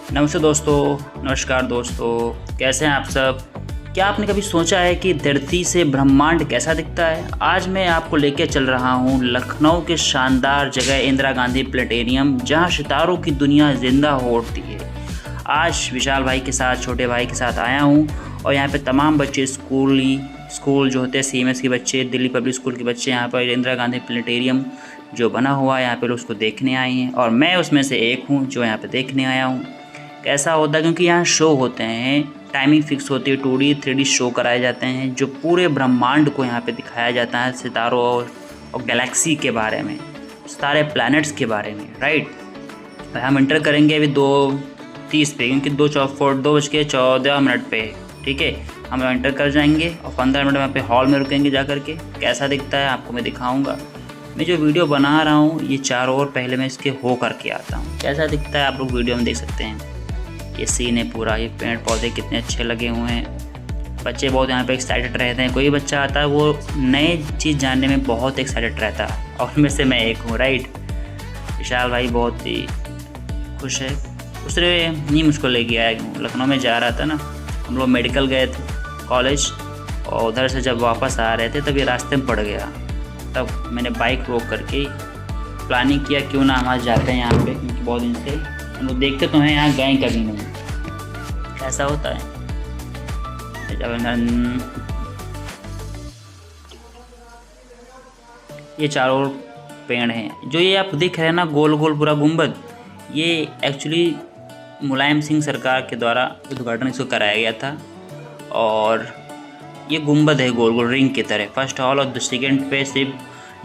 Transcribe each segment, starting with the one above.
नमस्ते दोस्तों, नमस्कार दोस्तों, कैसे हैं आप सब। क्या आपने कभी सोचा है कि धरती से ब्रह्मांड कैसा दिखता है। आज मैं आपको लेकर चल रहा हूं लखनऊ के शानदार जगह इंदिरा गांधी प्लेनेटेरियम, जहां सितारों की दुनिया जिंदा हो उठती है। आज विशाल भाई के साथ, छोटे भाई के साथ आया हूं और यहाँ पे तमाम बच्चे स्कूल जो होते हैं CMS के बच्चे, दिल्ली पब्लिक स्कूल के बच्चे यहाँ पर इंदिरा गांधी प्लेनेटेरियम जो बना हुआ है यहाँ पे उसको देखने आए हैं और मैं उसमें से एक हूँ जो यहाँ पे देखने आया हूँ। कैसा होता है, क्योंकि यहाँ शो होते हैं, टाइमिंग फिक्स होती है, 2D 3D शो कराए जाते हैं जो पूरे ब्रह्मांड को यहाँ पे दिखाया जाता है, सितारों और गैलेक्सी के बारे में, सारे प्लैनेट्स के बारे में, राइट। हम इंटर करेंगे अभी 2:30 पे, क्योंकि 2:14 पे, ठीक है। हम इंटर कर जाएंगे और 15 मिनट वहाँ पे हॉल में रुकेंगे जा करके। कैसा दिखता है आपको मैं दिखाऊँगा। मैं जो वीडियो बना रहा हूँ ये 4 और पहले मैं इसके हो करके आता हूँ। कैसा दिखता है आप लोग वीडियो में देख सकते हैं। ये सीन है पूरा, ये पेड़ पौधे कितने अच्छे लगे हुए हैं। बच्चे बहुत यहाँ पे एक्साइटेड रहते हैं। कोई बच्चा आता है वो नए चीज़ जानने में बहुत एक्साइटेड रहता है और उनमें से मैं एक हूँ, राइट। विशाल भाई बहुत ही खुश है, उसने नहीं मुझको ले गया है। लखनऊ में जा रहा था ना, हम लोग मेडिकल गए थे कॉलेज, और उधर से जब वापस आ रहे थे तब ये रास्ते में पड़ गया। तब मैंने बाइक रोक करके प्लानिंग किया क्यों ना हम आज जाते हैं यहाँ पे, क्योंकि बहुत दिन से हम लोग देखते तो हैं, यहाँ गए कभी नहीं। ऐसा होता है जब ये चारों पेड़ हैं जो ये आप दिख रहे हैं ना, गोल गोल पूरा गुंबद, ये एक्चुअली मुलायम सिंह सरकार के द्वारा उद्घाटन इसको कराया गया था। और ये गुंबद है गोल गोल रिंग की तरह। फर्स्ट हॉल और सेकेंड पे सिर्फ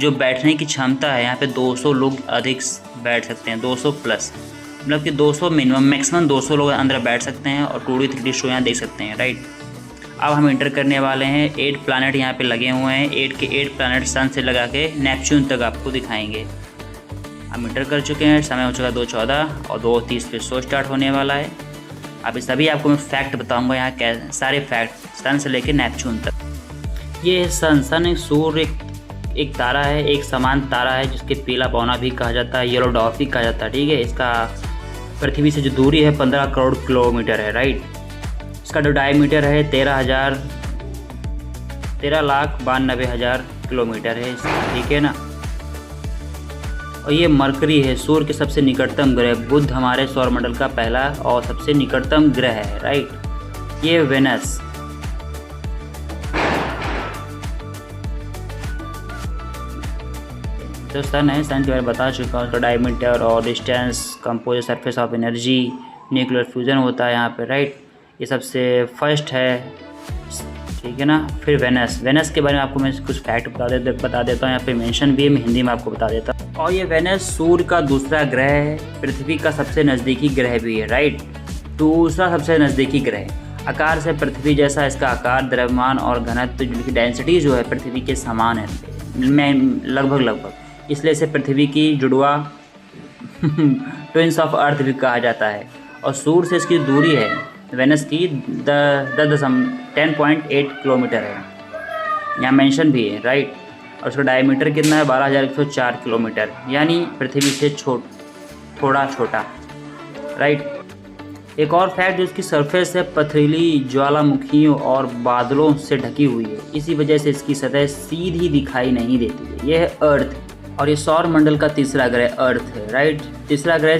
जो बैठने की क्षमता है यहाँ पे 200 लोग अधिक बैठ सकते हैं, 200 प्लस, मतलब कि 200 मिनिमम, मैक्सिमम 200 लोग अंदर बैठ सकते हैं और 2D 3D शो यहाँ देख सकते हैं, राइट। अब हम इंटर करने वाले हैं। 8 प्लैनेट यहाँ पे लगे हुए हैं। 8 के 8 प्लैनेट सन से लगा के नेपच्यून तक आपको दिखाएंगे। हम इंटर कर चुके हैं। समय हो चुका 2:14 और 2:30 पे शो स्टार्ट होने वाला है। अभी सभी आपको मैं फैक्ट बताऊँगा यहाँ क्या सारे फैक्ट, सन से लेकर नेपच्यून तक। ये सन एक सूर्य एक तारा है, एक समान तारा है जिसके पीला पौना भी कहा जाता है, येलो डॉर्फ भी कहा जाता है, ठीक है। इसका पृथ्वी से जो दूरी है 15 करोड़ किलोमीटर है, राइट। इसका जो डायमीटर है 13,92,000 किलोमीटर है, ठीक है ना। और ये मरकरी है, सूर्य के सबसे निकटतम ग्रह। बुध हमारे सौरमंडल का पहला और सबसे निकटतम ग्रह है, राइट। ये वेनस, तो सन है, सन के बारे में बता चुका हूँ। उसका डायमीटर और distance, composite surface of energy, nuclear fusion होता है यहाँ पे, राइट। ये सबसे फर्स्ट है, ठीक है ना। फिर वेनस के बारे में आपको मैं कुछ फैक्ट बता देता हूँ। यहाँ पे मेंशन भी है, मैं हिंदी में आपको बता देता हूँ। और ये वेनस सूर्य का दूसरा ग्रह है, पृथ्वी का सबसे नज़दीकी ग्रह भी है, राइट। दूसरा सबसे नज़दीकी ग्रह। आकार से पृथ्वी जैसा इसका आकार, द्रव्यमान और घनत्व की डेंसिटी जो है पृथ्वी के समान है, लगभग, इसलिए इसे पृथ्वी की जुड़वा ट्विंस ऑफ अर्थ भी कहा जाता है। और सूर्य से इसकी दूरी है वेनस की 10.8 किलोमीटर है, यहाँ मेंशन भी है, राइट। और उसका डायमीटर कितना है 12,104 किलोमीटर, यानी पृथ्वी से थोड़ा छोटा, राइट। एक और फैक्ट, जो इसकी सरफेस है पथरीली ज्वालामुखियों और बादलों से ढकी हुई है, इसी वजह से इसकी सतह सीधी दिखाई नहीं देती है। यह है अर्थ, और ये सौर मंडल का तीसरा ग्रह अर्थ है, राइट। तीसरा ग्रह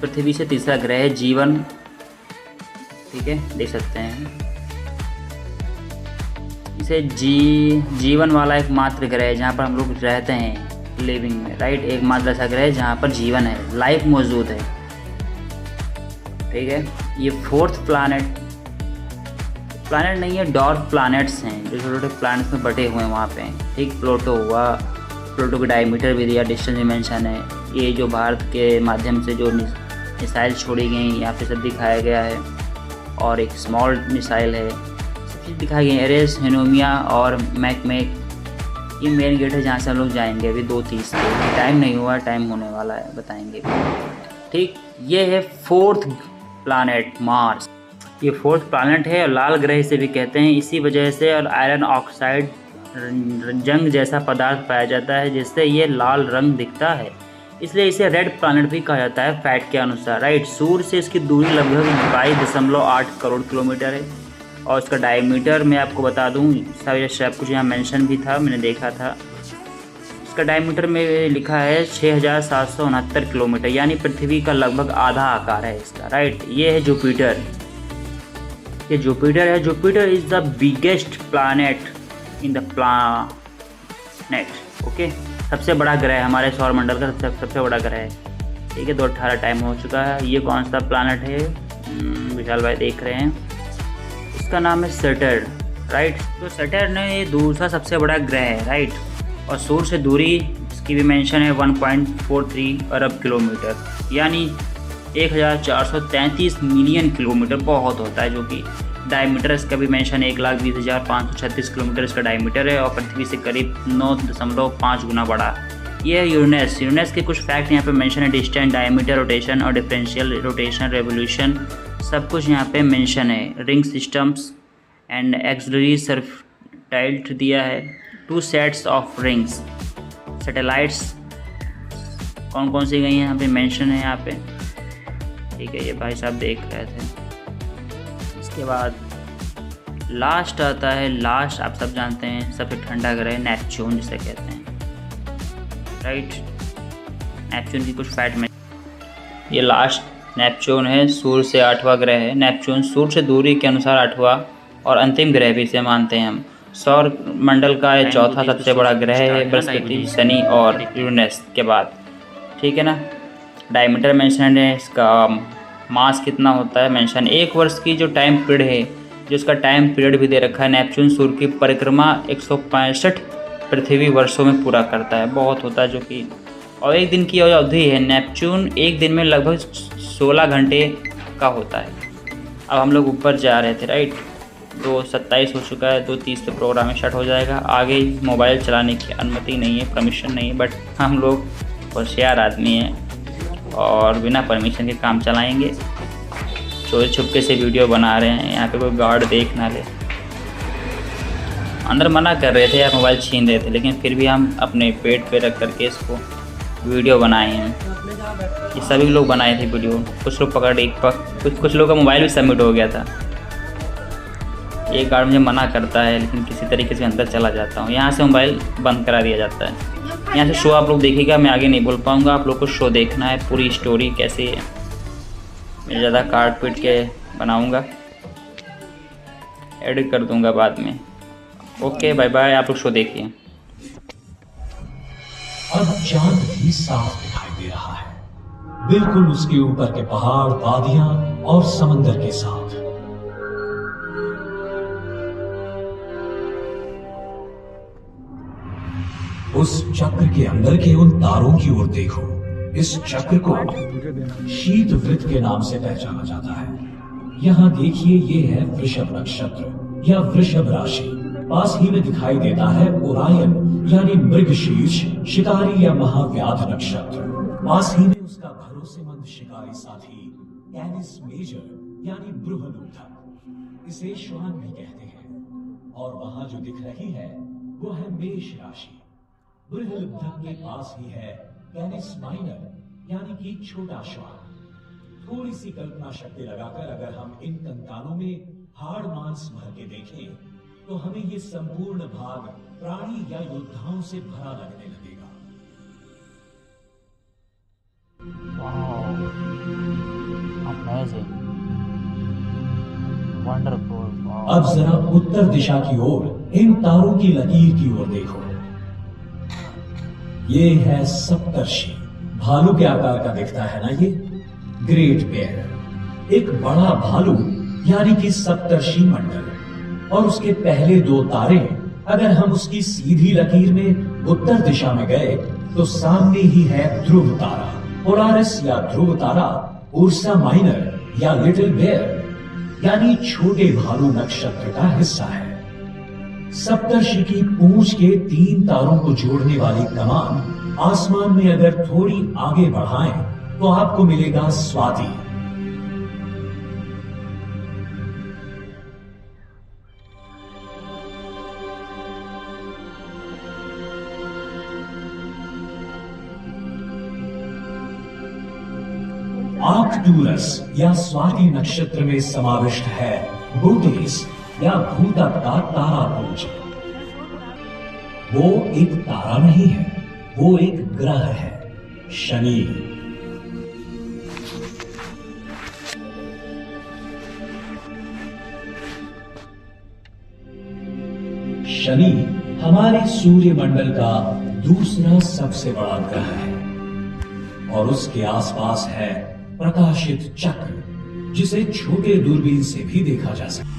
पृथ्वी से तीसरा ग्रह है जीवन, ठीक है, देख सकते हैं इसे। जीवन वाला एकमात्र ग्रह है जहाँ पर हम लोग रहते हैं लिविंग में, राइट। एकमात्र ऐसा ग्रह है जहाँ पर जीवन है, लाइफ मौजूद है, ठीक है। ये फोर्थ प्लैनेट नहीं है, डॉर्फ प्लैनेट्स हैं जो छोटे छोटे प्लैनेट्स में बटे हुए हैं वहाँ पे, ठीक। प्लूटो हुआ, प्लूटो का डायमीटर भी दिया, डिस्टेंस भी मेंशन है। ये जो भारत के माध्यम से जो मिसाइल छोड़ी गई यहाँ पे सब दिखाया गया है। और एक स्मॉल मिसाइल है, सब चीज़ दिखाई गई। एरेस, हेनोमिया और मैकमेक, ये मेन गेट है जहाँ से हम लोग जाएंगे। अभी 2:30 पे, टाइम नहीं हुआ, टाइम होने वाला है, बताएंगे, ठीक। ये है फोर्थ प्लैनेट मार्स। ये फोर्थ प्लैनेट है और लाल ग्रह से भी कहते हैं इसी वजह से। और आयरन ऑक्साइड जंग जैसा पदार्थ पाया जाता है जिससे ये लाल रंग दिखता है। इसलिए इसे रेड प्लैनेट भी कहा जाता है फैक्ट के अनुसार, राइट। सूर्य से इसकी दूरी लगभग 22.8 करोड़ किलोमीटर है और इसका डायमीटर मैं आपको बता दूं, सब कुछ यहाँ मेंशन भी था, मैंने देखा था। इसका डायमीटर में लिखा है 6769 किलोमीटर, यानी पृथ्वी का लगभग आधा आकार है इसका, राइट। ये है जुपिटर, ये जुपिटर है। Jupiter is the biggest planet in the planet, okay. सबसे बड़ा ग्रह हमारे सौरमंडल का सबसे बड़ा ग्रह है, ठीक है। 2:18 टाइम हो चुका है। ये कौन सा प्लैनेट है, विशाल भाई देख रहे हैं, इसका नाम है सैटर्न, राइट। तो सैटर्न ये दूसरा सबसे बड़ा ग्रह है, राइट। और सूर्य से दूरी इसकी भी मेंशन है 1.43 अरब किलोमीटर, यानी 1433 मिलियन किलोमीटर, बहुत होता है। जो कि डायमीटर इसका भी मेंशन है 1,20,536 किलोमीटर इसका डायमीटर है और पृथ्वी से करीब 9.5 गुना बड़ा। ये है यूरेनस। यूरेनस के कुछ फैक्ट यहाँ पे मेंशन है, डिस्टेंस, डायमीटर, रोटेशन और डिफरेंशियल रोटेशन, रेवोल्यूशन, सब कुछ यहाँ पे मेंशन है। रिंग सिस्टम्स एंड एक्सिलरी सर्फेटाइट दिया है, 2 सेट्स ऑफ रिंग्स। सैटेलाइट्स कौन कौन सी गई हैं यहाँ पे मेंशन है यहाँ पे, ठीक है। ये भाई साहब देख रहे थे। इसके बाद लास्ट आता है, लास्ट आप सब जानते हैं सबसे ठंडा ग्रह नेपच्यून जिसे कहते हैं, राइट। नेपच्यून की कुछ फैक्ट में, ये लास्ट नेपच्यून है, सूर्य से 8वां ग्रह है। नेपच्यून सूर्य से दूरी के अनुसार 8वां और अंतिम ग्रह भी इसे मानते हैं हम। सौर मंडल का ये चौथा सबसे बड़ा ग्रह है, बृहस्पति, शनि और यूरेनस के बाद, ठीक है ना। डायमीटर मेंशन है, इसका मास कितना होता है मेंशन। 1 वर्ष की जो टाइम पीरियड है, जो इसका टाइम पीरियड भी दे रखा है, नेपच्यून सूर्य की परिक्रमा 165 पृथ्वी वर्षों में पूरा करता है, बहुत होता है जो कि। और 1 दिन की अवधि है, नेपच्यून 1 दिन में लगभग 16 घंटे का होता है। अब हम लोग ऊपर जा रहे थे, राइट। 2:27 हो चुका है, 2:30 से प्रोग्राम स्टार्ट हो जाएगा। आगे मोबाइल चलाने की अनुमति नहीं है, परमिशन नहीं है, बट हम लोग होशियार आदमी हैं और बिना परमिशन के काम चलाएंगे। चोरी छुपके से वीडियो बना रहे हैं, यहाँ पे कोई गार्ड देख ना ले। अंदर मना कर रहे थे यार, मोबाइल छीन रहे थे, लेकिन फिर भी हम अपने पेट पे रख करके इसको वीडियो बनाए हैं। ये सभी लोग बनाए थे वीडियो, कुछ लोग कुछ लोग का मोबाइल भी सबमिट हो गया था। ये गार्ड मुझे मना करता है, लेकिन किसी तरीके से अंदर चला जाता हूँ। यहाँ से मोबाइल बंद करा दिया जाता है। यहाँ से शो आप लोग देखिएगा, मैं आगे नहीं बोल पाऊँगा, आप लोग को शो देखना है, पूरी स्टोरी कैसे है। मैं ज़्यादा काट पीट के बनाऊँगा, एडिट कर दूँगा बाद में। ओके बाय बाय, आप लोग शो देखिए। अब चांद भी साफ दिखाई दे रहा है, बिल्कुल उसके ऊपर के पहाड़, वादियां और समंदर के साथ। उस चक्र के अंदर के उन तारों की ओर देखो। इस चक्र को शीत वृत्त के नाम से पहचाना जाता है। यहाँ देखिए, ये है वृषभ नक्षत्र या वृषभ राशि। पास ही में दिखाई देता है ओरायन यानी मृगशीर्ष, शिकारी या महाव्याध नक्षत्र। पास ही में उसका भरोसेमंद शिकारी साथी कैनिस मेजर यानी बृहदुत्थक, इसे श्वान भी कहते हैं। और वहां जो दिख रही है वो है मेष राशि। बृहदुत्थक के पास ही है कैनिस माइनर यानी कि छोटा श्वान। थोड़ी सी कल्पना शक्ति लगाकर अगर हम इन कंकालों में हाड़ मांस भर के देखें तो हमें ये संपूर्ण भाग प्राणी या योद्धाओं से भरा लगने लगेगा। अब जरा उत्तर दिशा की ओर इन तारों की लकीर की ओर देखो। ये है सप्तर्षि, भालू के आकार का दिखता है ना ये, ग्रेट बेयर, एक बड़ा भालू यानी कि सप्तर्षि मंडल। और उसके पहले 2 तारे, अगर हम उसकी सीधी लकीर में उत्तर दिशा में गए तो सामने ही है ध्रुव तारा, पोलारिस या ध्रुव तारा, उर्सा माइनर या लिटिल बेयर यानी छोटे भालू नक्षत्र का हिस्सा है। सप्तर्षि की पूंछ के 3 तारों को जोड़ने वाली कमान आसमान में अगर थोड़ी आगे बढ़ाएं तो आपको मिलेगा स्वाति। आर्कटूरस या स्वाति नक्षत्र में समाविष्ट है बोटिस या भूतक का तारापुंज। वो एक तारा नहीं है, वो एक ग्रह है, शनि। शनि हमारे सूर्यमंडल का दूसरा सबसे बड़ा ग्रह है और उसके आसपास है प्रकाशित चक्र, जिसे छोटे दूरबीन से भी देखा जा सकता है।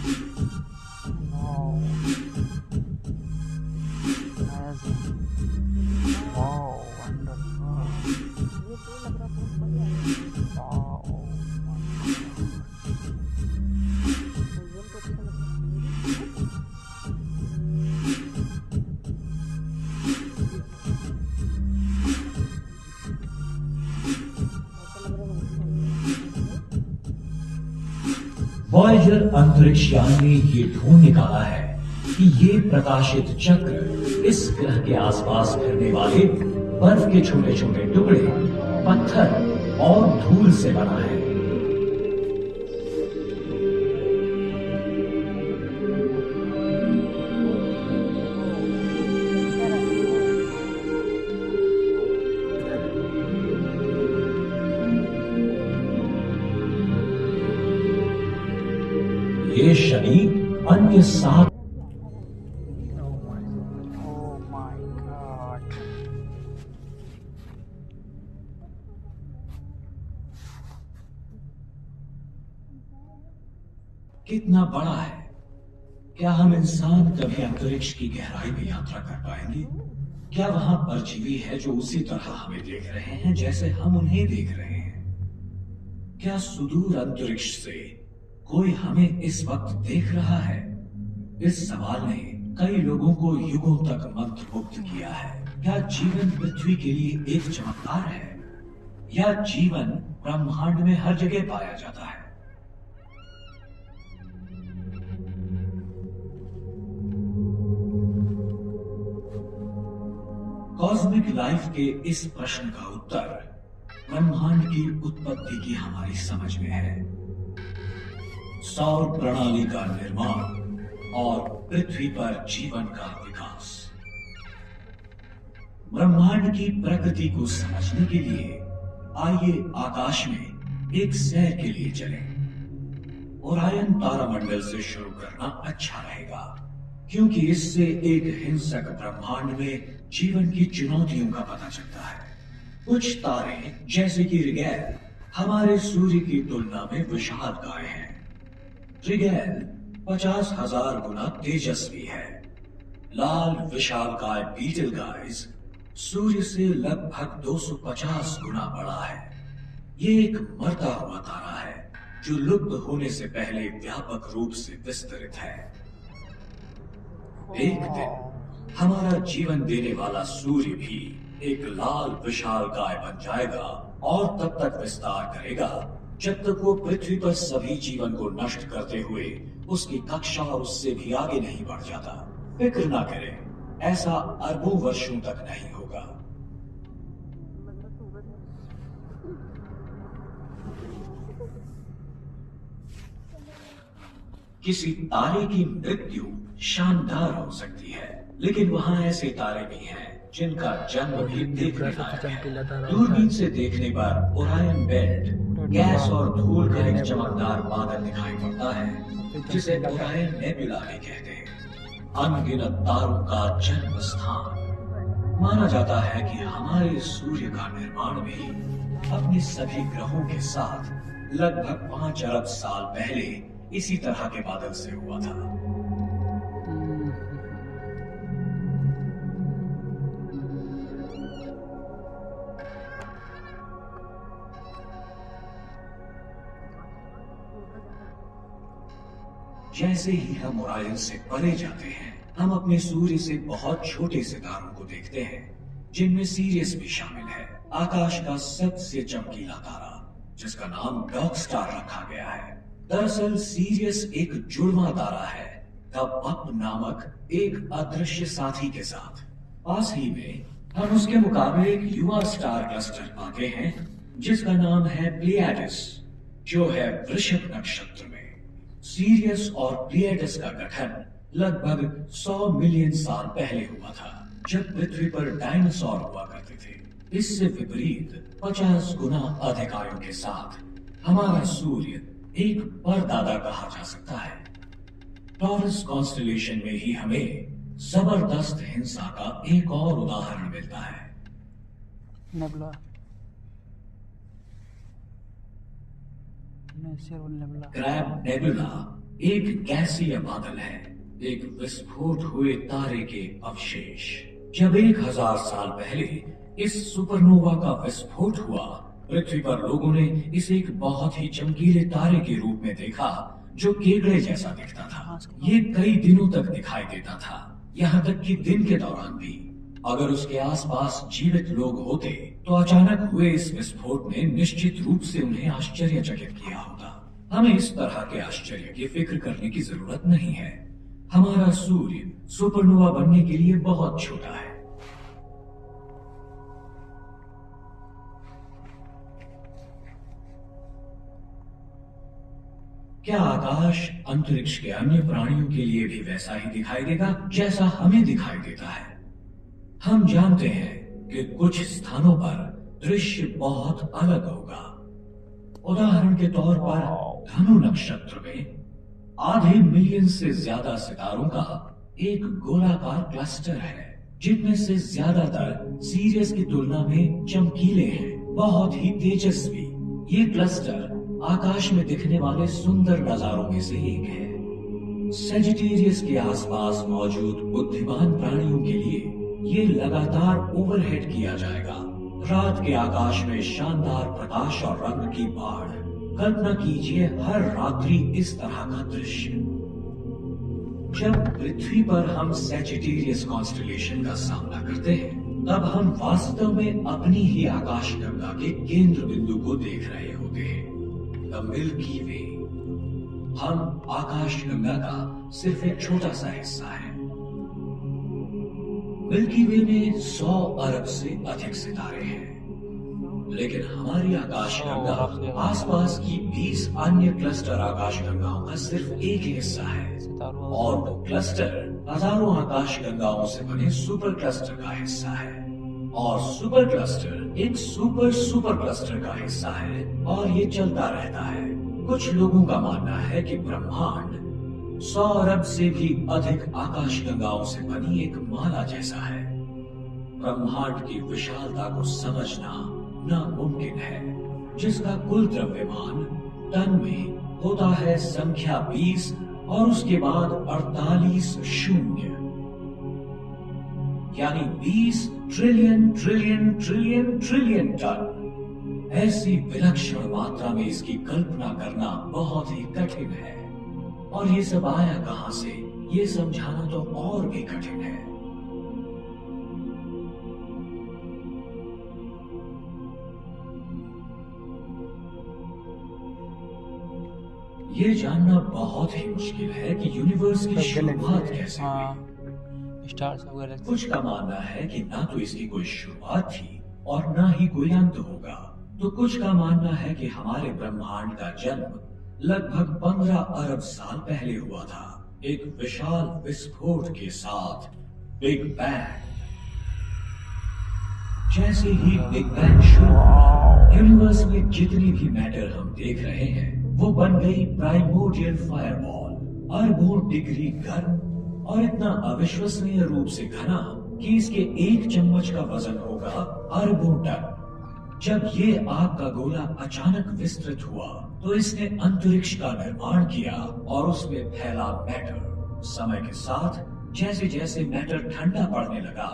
वॉयेजर अंतरिक्ष यान ने ये ढूंढ निकाला है कि ये प्रकाशित चक्र इस ग्रह के आसपास फिरने वाले बर्फ के छोटे छोटे टुकड़े, पत्थर और धूल से बना है। ये शनि अन्य 7 कितना बड़ा है? क्या हम इंसान कभी अंतरिक्ष की गहराई में यात्रा कर पाएंगे? क्या वहां परजीवी है जो उसी तरह हमें देख रहे हैं जैसे हम उन्हें देख रहे हैं? क्या सुदूर अंतरिक्ष से कोई हमें इस वक्त देख रहा है? इस सवाल ने कई लोगों को युगों तक मंत्रमुग्ध किया है। क्या जीवन पृथ्वी के लिए एक चमत्कार है, या जीवन ब्रह्मांड में हर जगह पाया जाता है? कॉस्मिक लाइफ के इस प्रश्न का उत्तर ब्रह्मांड की उत्पत्ति की हमारी समझ में है। सौर प्रणाली का निर्माण और पृथ्वी पर जीवन का विकास। ब्रह्मांड की प्रकृति को समझने के लिए आइए आकाश में एक सैर के लिए चलें। ओरायन तारामंडल से शुरू करना अच्छा रहेगा, क्योंकि इससे एक हिंसक ब्रह्मांड में जीवन की चुनौतियों का पता चलता है। कुछ तारे जैसे कि रिगेल हमारे सूर्य की तुलना में विशालकाय हैं। रिगेल 50,000 गुना तेजस्वी है। लाल विशालकाय बीटल गाइज सूर्य से लगभग 250 गुना बड़ा है। ये एक मरता हुआ तारा है जो लुप्त होने से पहले व्यापक रूप से विस्तृत है। एक दिन हमारा जीवन देने वाला सूर्य भी एक लाल विशालकाय बन जाएगा और तब तक विस्तार करेगा जब तक वो पृथ्वी पर सभी जीवन को नष्ट करते हुए उसकी कक्षा उससे भी आगे नहीं बढ़ जाता। फिक्र ना करें, ऐसा अरबों वर्षों तक नहीं होगा। किसी तारे की मृत्यु शानदार हो सकती है, लेकिन वहां ऐसे तारे भी हैं जिनका जन्म भी देखने लायक है। दूरबीन से देखने पर ओरायन बेल्ट गैस और धूल का एक चमकदार बादल दिखाई पड़ता है, जिसे ओरायन नेबुला भी कहते हैं। अनगिनत तारों का जन्म स्थान। माना जाता है कि हमारे सूर्य का निर्माण भी अपने सभी ग्रहों के साथ लगभग 5 अरब साल पहले इसी तरह के बादल से हुआ था। जैसे ही हम ओरायन से परे जाते हैं, हम अपने सूर्य से बहुत छोटे सितारों को देखते हैं, जिनमें सीरियस भी शामिल है। आकाश का सबसे चमकीला तारा, जिसका नाम डॉग स्टार रखा गया है। दरअसल सीरियस एक जुड़वा तारा है, द पप नामक एक अदृश्य साथी के साथ। पास ही में हम उसके मुकाबले एक युवा स्टार क्लस्टर पाते हैं, जिसका नाम है प्लेयाडस। जो है वृषभ नक्षत्र में। सीरियस और प्लियाडस का गठन लगभग 100 मिलियन साल पहले हुआ था, जब पृथ्वी पर डायनासोर हुआ करते थे। इससे विपरीत 50 गुना अधिक आयु के साथ हमारा सूर्य एक परदादा कहा जा सकता है। टॉरस कॉन्स्टेलेशन में ही हमें जबरदस्त हिंसा का एक और उदाहरण मिलता है। नेबुला नेबुला क्रैब नेबुला एक गैसीय बादल है, एक विस्फोट हुए तारे के अवशेष। जब 1000 साल पहले इस सुपरनोवा का विस्फोट हुआ, पृथ्वी पर लोगों ने इसे एक बहुत ही चमकीले तारे के रूप में देखा, जो केकड़े जैसा दिखता था। ये कई दिनों तक दिखाई देता था, यहाँ तक कि दिन के दौरान भी। अगर उसके आसपास जीवित लोग होते तो अचानक हुए इस विस्फोट ने निश्चित रूप से उन्हें आश्चर्यचकित किया होता। हमें इस तरह के आश्चर्य की फिक्र करने की जरूरत नहीं है। हमारा सूर्य सुपरनोवा बनने के लिए बहुत छोटा है। क्या आकाश अंतरिक्ष के अन्य प्राणियों के लिए भी वैसा ही दिखाई देगा जैसा हमें दिखाई देता है? हम जानते हैं कि कुछ स्थानों पर दृश्य बहुत अलग होगा। उदाहरण के तौर पर धनु नक्षत्र में आधे मिलियन से ज्यादा सितारों का एक गोलाकार क्लस्टर है, जिनमें से ज्यादातर सीरियस की तुलना में चमकीले हैं, बहुत ही तेजस्वी। ये क्लस्टर आकाश में दिखने वाले सुंदर नजारों में से एक है। सेजिटेरियस के आसपास मौजूद बुद्धिमान प्राणियों के लिए ये लगातार ओवरहेड किया जाएगा। रात के आकाश में शानदार प्रकाश और रंग की बाढ़। कल्पना कीजिए हर रात्रि इस तरह का दृश्य। जब पृथ्वी पर हम सेजिटेरियस कॉन्स्टेलेशन का सामना करते हैं, तब हम वास्तव में अपनी ही आकाशगंगा के केंद्र बिंदु को देख रहे होते हैं, द मिल्की वे। हम आकाशगंगा का सिर्फ एक छोटा सा हिस्सा है। मिल्की वे में 100 अरब से अधिक सितारे हैं, लेकिन हमारी आकाशगंगा आसपास की 20 अन्य क्लस्टर आकाशगंगाओं का सिर्फ एक ही हिस्सा है, और वो क्लस्टर हजारों आकाशगंगाओं से बने सुपर क्लस्टर का हिस्सा है, और सुपर क्लस्टर एक सुपर सुपर क्लस्टर का हिस्सा है, और ये चलता रहता है। कुछ लोगों का मानना है कि ब्रह्मांड 100 अरब से भी अधिक आकाशगंगाओं से बनी एक माला जैसा है। ब्रह्मांड की विशालता को समझना नामुमकिन है, जिसका कुल द्रव्यमान टन में होता है संख्या 20 और उसके बाद 48 शून्य, यानी 20 trillion trillion trillion trillion ton. ऐसी विलक्षण मात्रा में इसकी कल्पना करना बहुत ही कठिन है, और ये सब आया कहां से, ये समझाना तो और भी कठिन है। ये जानना बहुत ही मुश्किल है कि यूनिवर्स की शुरुआत कैसे हुई। स्टार्स वगैरह कुछ का मानना है कि ना तो इसकी कोई शुरुआत थी और ना ही कोई अंत होगा। तो कुछ का मानना है कि हमारे ब्रह्मांड का जन्म लगभग 15 अरब साल पहले हुआ था, एक विशाल विस्फोट के साथ, बिग बैंग। जैसे ही बिग बैंग शुरू हुआ, यूनिवर्स में जितनी भी मैटर हम देख रहे हैं वो बन गई प्राइमोर्डियल फायरबॉल, अरबों डिग्री गर्म और इतना अविश्वसनीय रूप से घना कि इसके एक चम्मच का वजन होगा अरबों टन। जब ये आग का गोला अचानक विस्तृत हुआ तो इसने अंतरिक्ष का निर्माण किया और उसमें फैला मैटर। समय के साथ जैसे जैसे मैटर ठंडा पड़ने लगा,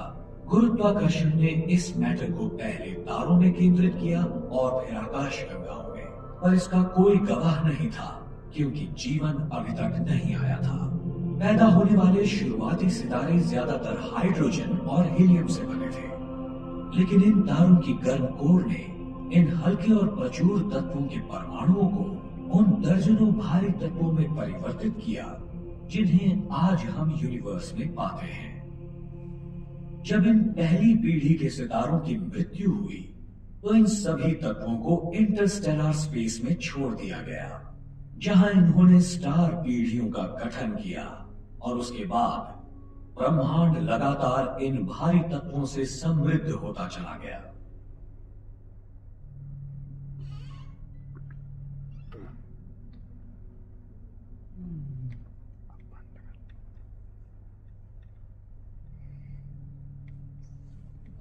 गुरुत्वाकर्षण ने इस मैटर को पहले तारों में केंद्रित किया और फिर आकाशगंगाओं में, पर इसका कोई गवाह नहीं था क्योंकि जीवन अभी तक नहीं आया था। पैदा होने वाले शुरुआती सितारे ज्यादातर हाइड्रोजन और हीलियम से बने थे, लेकिन इन तारों की गर्म कोर ने इन हल्के और प्रचुर तत्वों के परमाणुओं को उन दर्जनों भारी तत्वों में परिवर्तित किया जिन्हें आज हम यूनिवर्स में पाते हैं। जब इन पहली पीढ़ी के सितारों की मृत्यु हुई तो इन सभी तत्वों को इंटरस्टेलर स्पेस में छोड़ दिया गया, जहां इन्होंने स्टार पीढ़ियों का गठन किया और उसके बाद ब्रह्मांड लगातार इन भारी तत्वों से समृद्ध होता चला गया।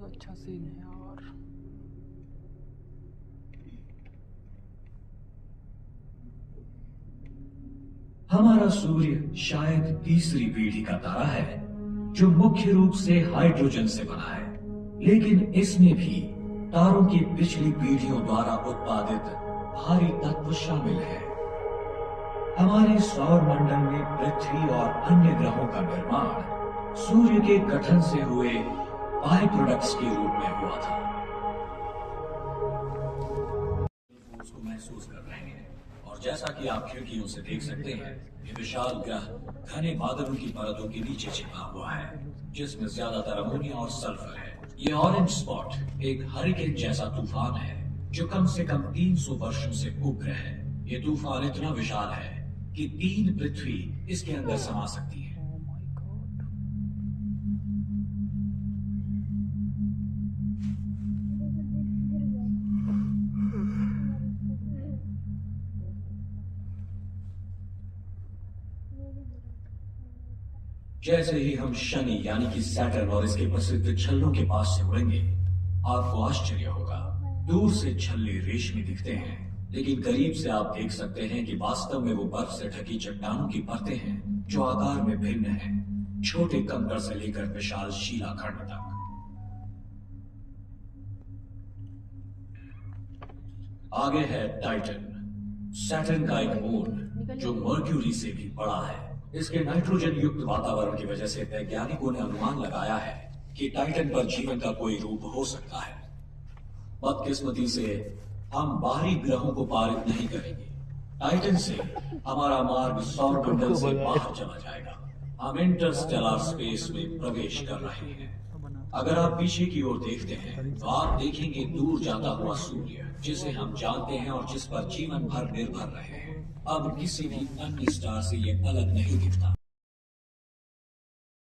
अच्छा सीन है और हमारा सूर्य शायद तीसरी पीढ़ी का तारा है जो मुख्य रूप से हाइड्रोजन से बना है, लेकिन इसमें भी तारों की पिछली पीढ़ियों द्वारा उत्पादित भारी तत्व शामिल है। हमारे सौर मंडल में पृथ्वी और अन्य ग्रहों का निर्माण सूर्य के गठन से हुए बाय प्रोडक्ट्स के रूप में हुआ था। उसको महसूस कर रहे हैं और जैसा कि आप खिड़कियों से देख सकते हैं, ये विशाल ग्रह घने बादलों की परतों के नीचे छिपा हुआ है, जिसमें ज्यादातर अमोनिया और सल्फर है। ये ऑरेंज स्पॉट एक हरिकेन जैसा तूफान है जो कम से कम 300 वर्षों से उग्र है। ये तूफान इतना विशाल है कि 3 पृथ्वी इसके अंदर समा सकती है। Oh my God. जैसे ही हम शनि यानी कि सैटर्न और इसके प्रसिद्ध छल्लों के पास से उड़ेंगे, आपको आश्चर्य होगा। दूर से छल्ले रेशमी दिखते हैं, लेकिन करीब से आप देख सकते हैं कि वास्तव में वो बर्फ से ढकी चट्टानों की परतें हैं जो आकार में भिन्न हैं, छोटे कंकड़ से लेकर विशाल शिलाखंड तक। आगे है टाइटन, सैटर्न का एक मून जो मर्क्यूरी से भी बड़ा है। इसके नाइट्रोजन युक्त वातावरण की वजह से वैज्ञानिकों ने अनुमान लगाया है कि टाइटन पर जीवन का कोई रूप हो सकता है। बदकिस्मती से हम बाहरी ग्रहों को पारित नहीं करेंगे। टाइटन से हमारा मार्ग सौर मंडल से बाहर चला जाएगा। हम इंटरस्टेलर स्पेस में प्रवेश कर रहे हैं। अगर आप पीछे की ओर देखते हैं तो आप देखेंगे दूर जाता हुआ सूर्य, जिसे हम जानते हैं और जिस पर जीवन भर निर्भर रहे हैं, अब किसी भी अन्य स्टार से ये अलग नहीं दिखता।